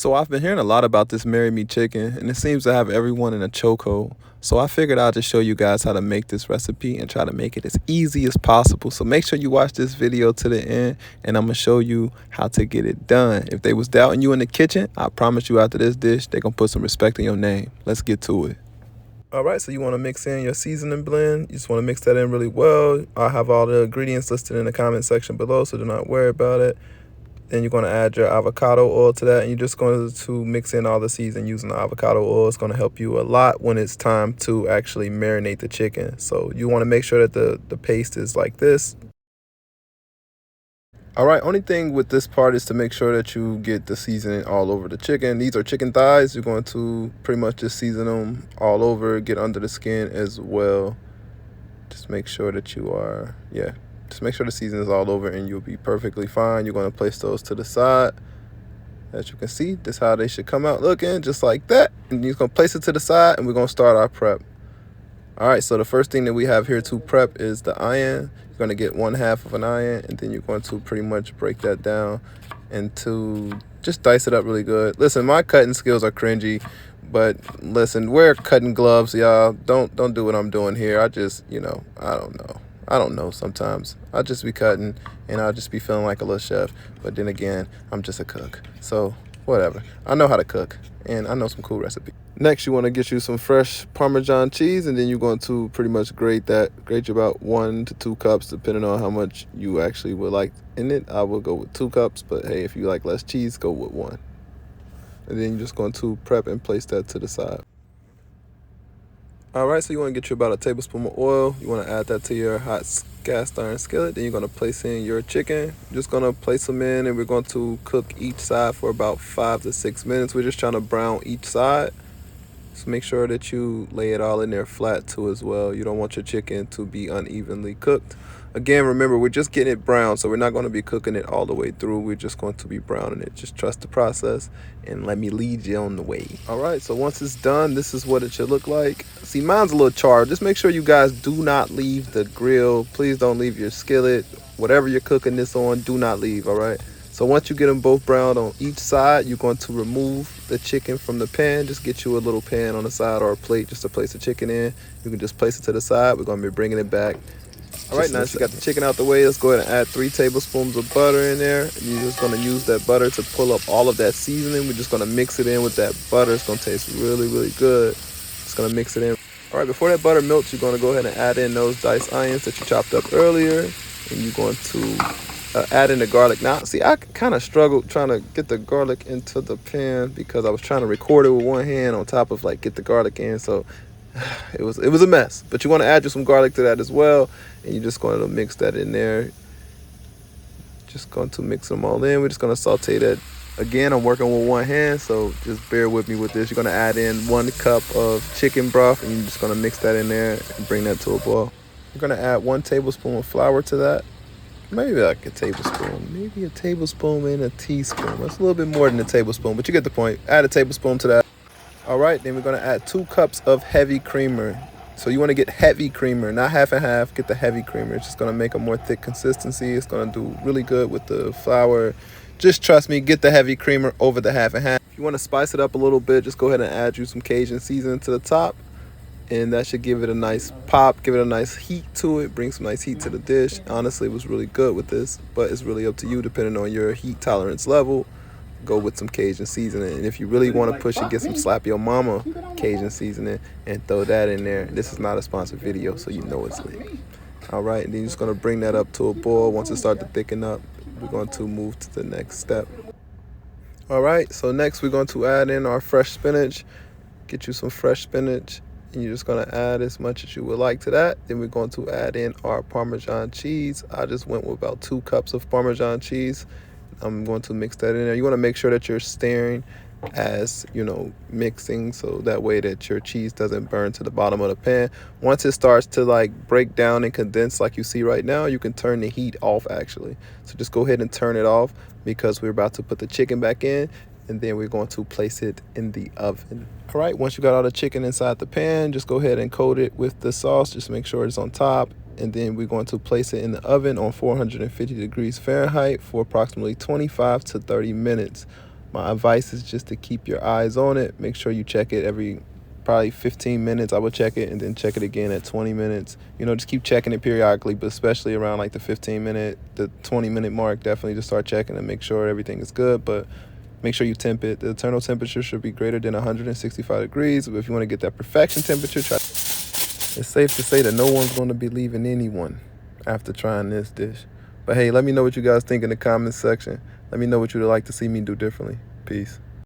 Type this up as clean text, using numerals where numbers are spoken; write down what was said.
So I've been hearing a lot about this Marry Me chicken, and it seems to have everyone in a chokehold. So I figured I'll just show you guys how to make this recipe and try to make it as easy as possible. So make sure you watch this video to the end, and I'm gonna show you how to get it done. If they was doubting you in the kitchen, I promise you after this dish, they're gonna put some respect in your name. Let's get to it. All right, so you want to mix in your seasoning blend. You just want to mix that in really well. I'll have all the ingredients listed in the comment section below, so do not worry about it. Then you're going to add your avocado oil to that, and you're just going to mix in all the seasoning using the avocado oil. It's going to help you a lot when it's time to actually marinate the chicken. So you want to make sure that the paste is like this. All right, only thing with this part is to make sure that you get the seasoning all over the chicken. These are chicken thighs. You're going to pretty much just season them all over, get under the skin as well. Just make sure that you are, just make sure the seasoning is all over and you'll be perfectly fine. You're going to place those to the side. As you can see, this is how they should come out looking, just like that. And you're going to place it to the side, and we're going to start our prep. All right, so the first thing that we have here to prep is the onion. You're going to get 1/2 of an onion, and then you're going to pretty much break that down into, just dice it up really good. Listen, my cutting skills are cringy, but listen, wear cutting gloves, y'all. Don't do what I'm doing here. I just, I don't know sometimes. I'll just be cutting, and I'll just be feeling like a little chef. But then again, I'm just a cook. So whatever. I know how to cook, and I know some cool recipes. Next, you want to get you some fresh Parmesan cheese, and then you're going to pretty much grate that. Grate you about 1 to 2 cups, depending on how much you actually would like in it. I will go with 2 cups, but hey, if you like less cheese, go with 1. And then you're just going to prep and place that to the side. All right, so you want to get you about a tablespoon of oil. You want to add that to your hot cast iron skillet. Then you're going to place in your chicken. You're just going to place them in, and we're going to cook each side for about 5 to 6 minutes. We're just trying to brown each side. So make sure that you lay it all in there flat too as well. You don't want your chicken to be unevenly cooked. Again, remember, we're just getting it brown, so we're not going to be cooking it all the way through. We're just going to be browning it. Just trust the process and let me lead you on the way. All right, so once it's done, this is what it should look like. See, mine's a little charred. Just make sure you guys do not leave the grill. Please don't leave your skillet. Whatever you're cooking this on, do not leave, all right? So once you get them both browned on each side, you're going to remove the chicken from the pan. Just get you a little pan on the side or a plate just to place the chicken in. You can just place it to the side. We're going to be bringing it back. All right, now that you got the chicken out the way, let's go ahead and add 3 tablespoons of butter in there. And you're just going to use that butter to pull up all of that seasoning. We're just going to mix it in with that butter. It's going to taste really, really good. Just going to mix it in. All right, before that butter melts, you're going to go ahead and add in those diced onions that you chopped up earlier. And you're going to add in the garlic. Now, see, I kind of struggled trying to get the garlic into the pan because I was trying to record it with one hand on top of get the garlic in. So it was a mess. But you want to add just some garlic to that as well, and you're just going to mix that in there. Just going to mix them all in. We're just going to saute that. Again, I'm working with one hand, so just bear with me with this. You're going to add in 1 cup of chicken broth, and you're just going to mix that in there and bring that to a boil. You're going to add 1 tablespoon of flour to that. Maybe like a tablespoon, maybe a tablespoon and a teaspoon. That's a little bit more than a tablespoon, but you get the point. Add a tablespoon to that. All right, then we're gonna add 2 cups of heavy creamer. So you wanna get heavy creamer, not half and half, get the heavy creamer. It's just gonna make a more thick consistency. It's gonna do really good with the flour. Just trust me, get the heavy creamer over the half and half. If you wanna spice it up a little bit, just go ahead and add you some Cajun seasoning to the top. And that should give it a nice pop, give it a nice heat to it, bring some nice heat to the dish. Honestly, it was really good with this, but it's really up to you depending on your heat tolerance level. Go with some Cajun seasoning. And if you really want to push it, get some Slap Your Mama Cajun seasoning and throw that in there. This is not a sponsored video, so you know it's lit. All right, and then you're just going to bring that up to a boil. Once it starts to thicken up, we're going to move to the next step. All right, so next we're going to add in our fresh spinach. Get you some fresh spinach. And you're just going to add as much as you would like to that. Then we're going to add in our Parmesan cheese. I just went with about 2 cups of Parmesan cheese. I'm going to mix that in there. You want to make sure that you're stirring as, mixing, so that way that your cheese doesn't burn to the bottom of the pan. Once it starts to break down and condense like you see right now, you can turn the heat off actually. So just go ahead and turn it off because we're about to put the chicken back in. And then we're going to place it in the oven. All right, once you got all the chicken inside the pan, just go ahead and coat it with the sauce. Just make sure it's on top. And then we're going to place it in the oven on 450 degrees Fahrenheit for approximately 25 to 30 minutes. My advice is just to keep your eyes on it. Make sure you check it every probably 15 minutes. I would check it and then check it again at 20 minutes. Just keep checking it periodically, but especially around like the 15-minute, the 20-minute mark, definitely just start checking and make sure everything is good. But make sure you temp it. The internal temperature should be greater than 165 degrees. But if you want to get that perfection temperature, it's safe to say that no one's going to be leaving anyone after trying this dish. But hey, let me know what you guys think in the comments section. Let me know what you'd like to see me do differently. Peace.